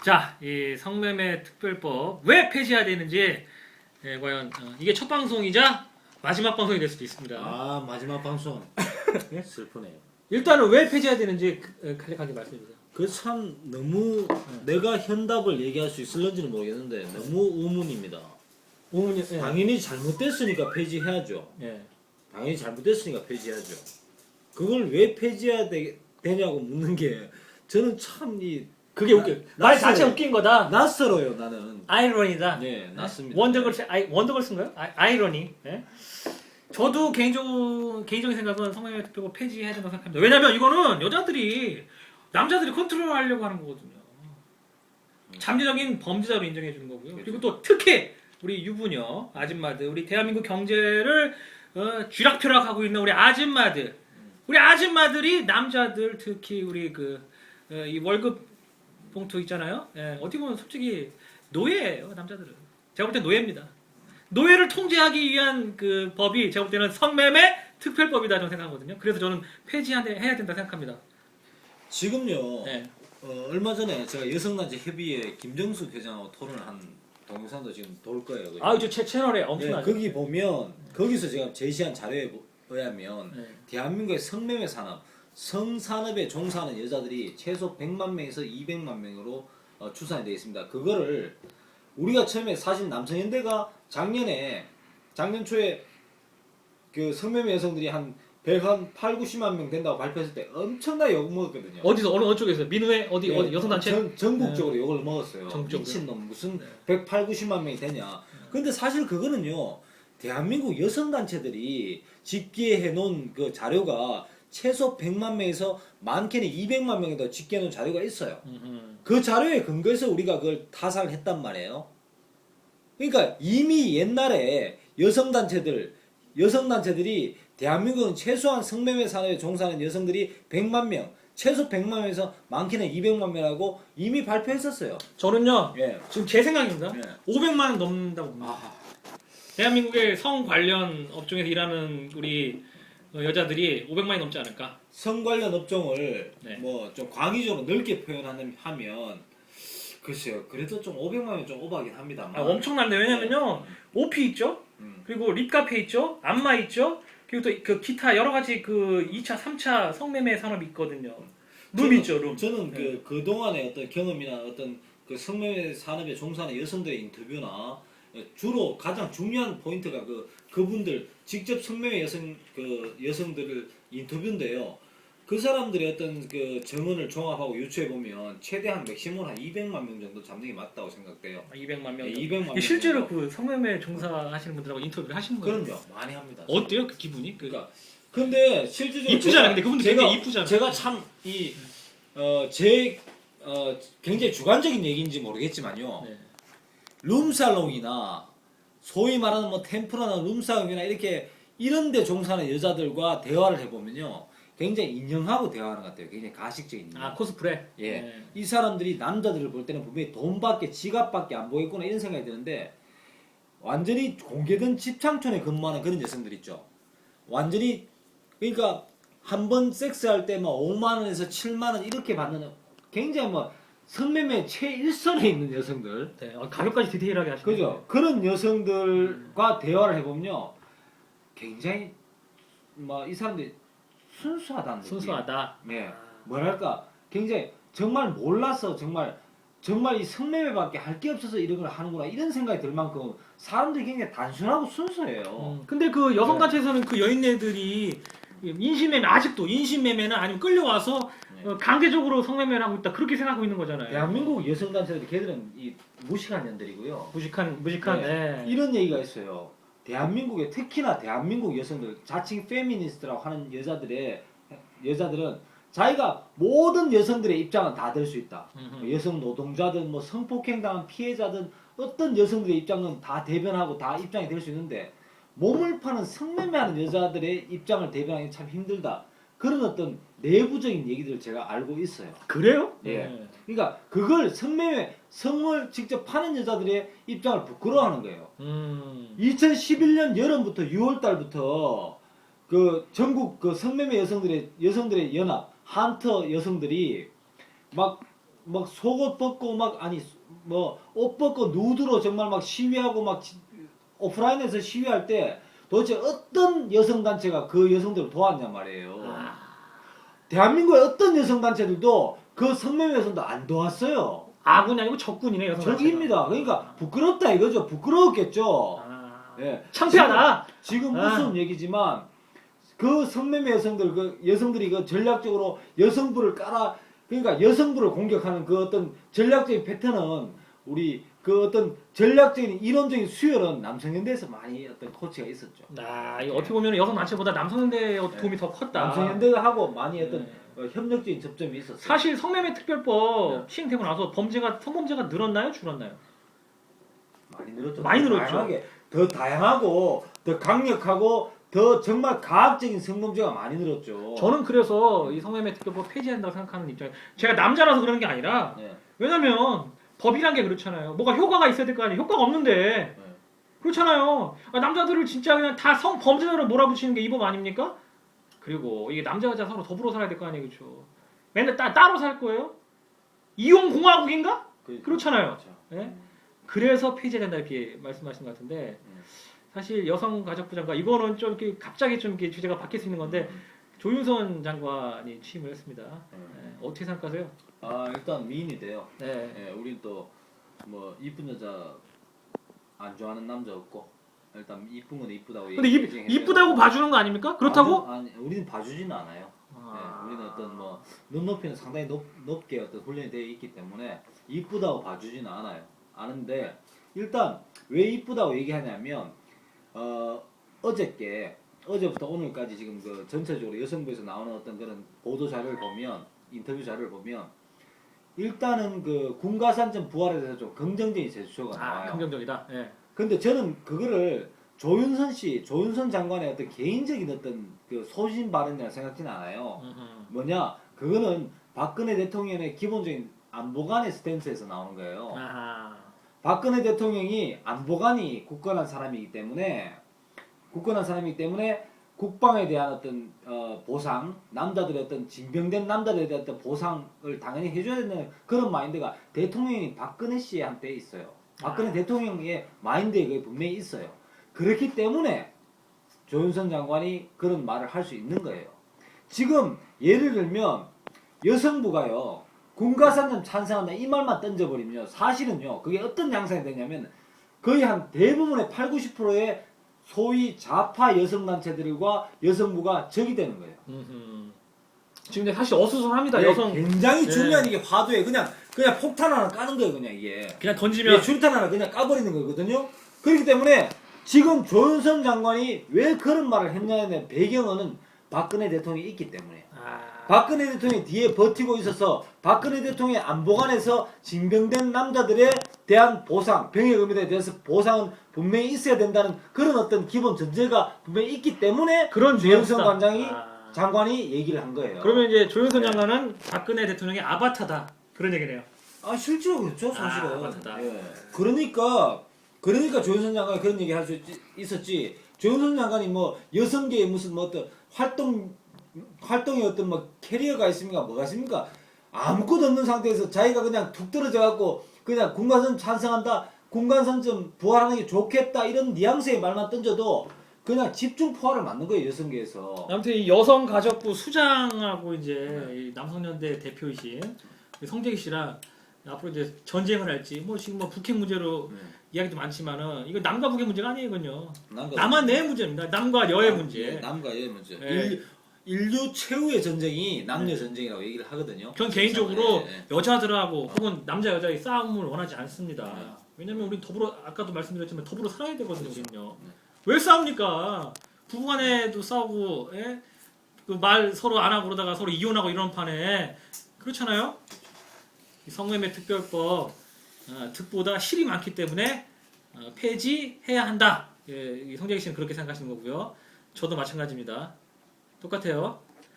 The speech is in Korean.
자, 이 성매매 특별법 왜 폐지해야 되는지 과연 이게 첫 방송이자 마지막 방송이 될 수도 있습니다. 아 마지막 방송 슬프네요. 일단은 왜 폐지해야 되는지 간략하게 말씀해 주세요. 그 참 너무 내가 현답을 얘기할 수 있을런지는 모르겠는데 너무 의문입니다. 오문이 당연히 잘못됐으니까 폐지해야죠. 예. 당연히 잘못됐으니까 폐지해야죠. 그걸 왜 폐지해야 되냐고 묻는 게 저는 참이 그게 웃겨. 말 자체 웃긴 거다. 낯설어요 나는. 아이러니다. 네 낯습니다. 원더걸스인가요? 아이러니. 예? 저도 개인적인 생각은 성매매 특별법 폐지해야 된다고 생각합니다. 왜냐면 이거는 남자들이 컨트롤하려고 하는 거거든요. 잠재적인 범죄자로 인정해 주는 거고요. 그렇죠. 그리고 또 특히 우리 유부녀 아줌마들, 우리 대한민국 경제를 쥐락펴락하고 있는 우리 아줌마들이 남자들 특히 우리 이 월급 봉투 있잖아요. 예, 어떻게 보면 솔직히 노예예요, 남자들은. 제가 볼 땐 노예입니다. 노예를 통제하기 위한 그 법이 제가 볼 때는 성매매 특별법이다 저는 생각하거든요. 그래서 저는 폐지해야 된다 생각합니다. 지금요. 네. 얼마 전에 제가 여성단체 협의회 김정숙 회장하고 토론한 동영상도 지금 돌 거예요. 그죠? 아, 제 채널에 엄청나죠. 거기 보면 거기서 제가 제시한 자료에 의하면 네. 대한민국의 성매매 산업, 성산업에 종사하는 여자들이 최소 100만 명에서 200만 명으로 추산이 되어 있습니다. 그거를 우리가 처음에 사실 남성연대가 작년 초에 그 성매매 여성들이 한 8, 90만 명 된다고 발표했을 때 엄청나게 욕 먹었거든요. 어디서 어느 쪽에서 민우회 어디 네, 여성단체? 전국적으로 욕을 먹었어요. 전국적으로. 미친놈 무슨 네. 108, 90만 명이 되냐. 근데 사실 그거는요. 대한민국 여성단체들이 집계해 놓은 그 자료가 최소 100만 명에서 많게는 200만 명에도 집계해 놓은 자료가 있어요. 그 자료에 근거해서 우리가 그걸 타산을 했단 말이에요. 그러니까 이미 옛날에 여성단체들이 대한민국은 최소한 성매매 산업에 종사하는 여성들이 100만 명, 최소 100만 명에서 많게는 200만 명이라고 이미 발표했었어요. 저는요. 예. 지금 제 생각입니다. 예. 500만 원 넘는다고 봅니다. 대한민국의 성 관련 업종에서 일하는 우리 여자들이 500만이 넘지 않을까? 성 관련 업종을 네. 뭐 좀 광의적으로 넓게 표현하면 글쎄요. 그래도 좀 500만이 좀 오버하긴 합니다만. 엄청난데 왜냐면요. 오피 있죠? 그리고 립카페 있죠? 안마 있죠? 그리고 또 그 기타 여러 가지 그 2차, 3차 성매매 산업이 있거든요. 룸 있죠, 룸. 저는 네. 그동안의 어떤 경험이나 어떤 그 성매매 산업에 종사하는 여성들의 인터뷰나 주로 가장 중요한 포인트가 그분들 직접 성매매 여성들을 인터뷰인데요. 그 사람들의 어떤 그 증언을 종합하고 유추해 보면 최대한 맥시멈 한 200만 명 정도 잡는 게 맞다고 생각돼요. 200만 명. 네, 200만 명. 실제로 그 성매매 종사하시는 분들하고 인터뷰를 하시는 거예요? 그럼요. 많이 합니다. 어때요, 그 기분이? 그러니까 근데 실질적으로 이쁘잖아요. 근데 그분들 굉장히 이쁘잖아요. 제가 참 굉장히 주관적인 얘기인지 모르겠지만요. 네. 룸살롱이나 소위 말하는 뭐 템프라나 룸살롱이나 이런 데 종사하는 여자들과 대화를 해보면요. 굉장히 인정하고 대화하는 것 같아요. 굉장히 가식적인 인정. 코스프레? 예. 네. 이 사람들이 남자들을 볼 때는 분명히 돈밖에 지갑밖에 안 보이구나 이런 생각이 드는데 완전히 공개된 집창촌에 근무하는 그런 여성들 있죠. 완전히 그러니까 한 번 섹스할 때 막 5만 원에서 7만 원 이렇게 받는 굉장히 뭐 성매매 최일선에 있는 여성들. 네. 가격까지 디테일하게 하시네요. 그죠? 그런 여성들과 대화를 해보면요. 굉장히 이 사람들이 순수하다는 느낌. 순수하다. 네. 뭐랄까 굉장히 정말 몰라서 정말 이 성매매밖에 할 게 없어서 이런 걸 하는구나 이런 생각이 들 만큼 사람들이 굉장히 단순하고 순수해요. 근데 그 여성단체에서는 그 여인네들이 아직도 인신매매나 아니면 끌려와서 네. 강제적으로 성매매를 하고 있다 그렇게 생각하고 있는 거잖아요. 대한민국 여성단체들 걔들은 이 무식한 년들이고요. 무식한. 네. 이런 얘기가 있어요. 특히나 대한민국 여성들 자칭 페미니스트라고 하는 여자들은 자기가 모든 여성들의 입장은 다 될 수 있다. 여성 노동자든 뭐 성폭행당한 피해자든 어떤 여성들의 입장은 다 대변하고 다 입장이 될 수 있는데 몸을 파는 성매매하는 여자들의 입장을 대변하기 참 힘들다. 그런 어떤 내부적인 얘기들을 제가 알고 있어요. 그래요? 예. 네. 그러니까 그걸 성을 직접 파는 여자들의 입장을 부끄러워하는 거예요. 2011년 여름부터 6월 달부터 그 전국 그 성매매 여성들의 연합 한터 여성들이 막 막 속옷 벗고 막 아니 뭐 옷 벗고 누드로 정말 막 시위하고 막 오프라인에서 시위할 때 도대체 어떤 여성 단체가 그 여성들을 도왔냔 말이에요. 아, 대한민국의 어떤 여성 단체들도 그 성매매 여성도 안 도왔어요. 아군이 아니고 적군이네 여성 적입니다. 그러니까 부끄럽다 이거죠. 부끄러웠겠죠. 아, 예. 창피하다. 지금 아. 무슨 얘기지만 그 성매매 여성들 그 여성들이 그 전략적으로 여성부를 깔아 그러니까 여성부를 공격하는 그 어떤 전략적인 패턴은 우리 그 어떤 전략적인 이론적인 수혈은 남성연대에서 많이 어떤 코치가 있었죠. 아, 이거 어떻게 보면 여성 단체보다 남성연대의 도움이 더 컸다. 남성연대하고 많이 어떤 네. 협력적인 접점이 있었어요. 사실 성매매 특별법 네. 시행되고 나서 성범죄가 늘었나요, 줄었나요? 많이 늘었죠. 많이 늘었죠. 더 다양하고 더 강력하고 더 정말 가학적인 성범죄가 많이 늘었죠. 저는 그래서 이 성매매 특별법 폐지한다고 생각하는 입장이에요. 제가 남자라서 그러는 게 아니라 네. 왜냐면 법이란 게 그렇잖아요. 뭐가 효과가 있어야 될 거 아니에요. 효과가 없는데 네. 그렇잖아요. 남자들을 진짜 그냥 다 성범죄자로 몰아붙이는 게 이 법 아닙니까? 그리고 이게 남자 여자 서로 더불어 살아야 될 거 아니에요, 그렇죠? 맨날 따로 살 거예요? 이용 공화국인가? 그렇잖아요. 그렇죠. 예? 그래서 폐지해야 된다 이렇게 말씀하신 것 같은데 사실 여성가족부 장관 이거는 좀 이렇게 갑자기 좀 이렇게 주제가 바뀔 수 있는 건데 조윤선 장관이 취임을 했습니다. 예, 어떻게 생각하세요? 아 일단 미인이 돼요. 네. 예, 우린 또 뭐 이쁜 여자 안 좋아하는 남자 없고 일단 이쁜 건 이쁘다고 근데 얘기해요. 이쁘다고 봐주는 거 아닙니까? 그렇다고? 아니 우리는 봐주지는 않아요. 네, 우리는 어떤 뭐 눈높이는 상당히 높게 어떤 훈련이 되어 있기 때문에 이쁘다고 봐주지는 않아요. 아는데 일단 왜 이쁘다고 얘기하냐면 어제부터 오늘까지 지금 그 전체적으로 여성부에서 나오는 어떤 그런 보도 자료를 보면 인터뷰 자료를 보면 일단은 그 군가산점 부활에 대해서 좀 긍정적인 제스처가 나와요. 긍정적이다. 예. 근데 저는 그거를 조윤선 장관의 어떤 개인적인 어떤 그 소신 발언이라 생각지는 않아요. 뭐냐? 그거는 박근혜 대통령의 기본적인 안보관의 스탠스에서 나오는 거예요. 아하. 박근혜 대통령이 안보관이 굳건한 사람이기 때문에 국방에 대한 어떤 보상, 남자들의 어떤 징병된 남자들에 대한 어떤 보상을 당연히 해줘야 되는 그런 마인드가 대통령이 박근혜 씨한테 있어요. 박근혜 대통령의 마인드에 그게 분명히 있어요. 그렇기 때문에 조윤선 장관이 그런 말을 할 수 있는 거예요. 지금 예를 들면 여성부가요. 군가산점 찬성한다 이 말만 던져버리면요. 사실은요. 그게 어떤 양상이 되냐면 거의 한 대부분의 80~90%의 소위 좌파 여성단체들과 여성부가 적이 되는 거예요. 지금 사실 어수선합니다. 네, 여성 굉장히 네. 중요한 이게 화두에 그냥 폭탄 하나 까는 거예요. 그냥 이게. 그냥 던지면 줄탄 하나 그냥 까버리는 거거든요. 그렇기 때문에 지금 조윤선 장관이 왜 그런 말을 했냐는 배경은 박근혜 대통령이 있기 때문에. 박근혜 대통령이 뒤에 버티고 있어서 박근혜 대통령의 안보관에서 징병된 남자들에 대한 보상, 병역금에 대해서 보상은 분명히 있어야 된다는 그런 어떤 기본 전제가 분명히 있기 때문에 그런 조윤선 뉘앙스다. 장관이 얘기를 한 거예요. 그러면 이제 조윤선 장관은 박근혜 대통령의 아바타다 그런 얘기네요. 아 실제로 그렇죠 사실은. 맞다. 예. 그러니까 조윤선 장관이 그런 얘기 할 수 있었지. 조윤선 장관이 뭐 여성계의 무슨 뭐 어떤 활동의 어떤 뭐 캐리어가 있습니까? 뭐가 있습니까? 아무것도 없는 상태에서 자기가 그냥 툭 떨어져 갖고 그냥 군가선 찬성한다. 군가선점 부활하는 게 좋겠다. 이런 뉘앙스의 말만 던져도 그냥 집중 포화를 맞는 거예요 여성계에서. 아무튼 이 여성가족부 수장하고 이제 이 남성연대 대표이신 성재기 씨랑 앞으로 이제 전쟁을 할지 뭐 지금 뭐 북핵 문제로 이야기도 많지만은 이거 남과 북의 문제가 아니거든요. 남한 내 문제입니다. 남과 여의 문제. 남과 여의 문제. 예. 인류 최후의 전쟁이 남녀 전쟁이라고 얘기를 하거든요. 전 개인적으로 예. 여자들하고 혹은 남자 여자의 싸움을 원하지 않습니다. 왜냐면 우린 아까도 말씀드렸지만 더불어 살아야 되거든요. 우리는요. 왜 싸웁니까? 부부간에도 싸우고 그 말 서로 안 하고 그러다가 서로 이혼하고 이런 판에 그렇잖아요. 이 성매매 특별법 득보다 실이 많기 때문에 폐지해야 한다. 이 성재기 씨는 그렇게 생각하시는 거고요. 저도 마찬가지입니다. 똑같아요.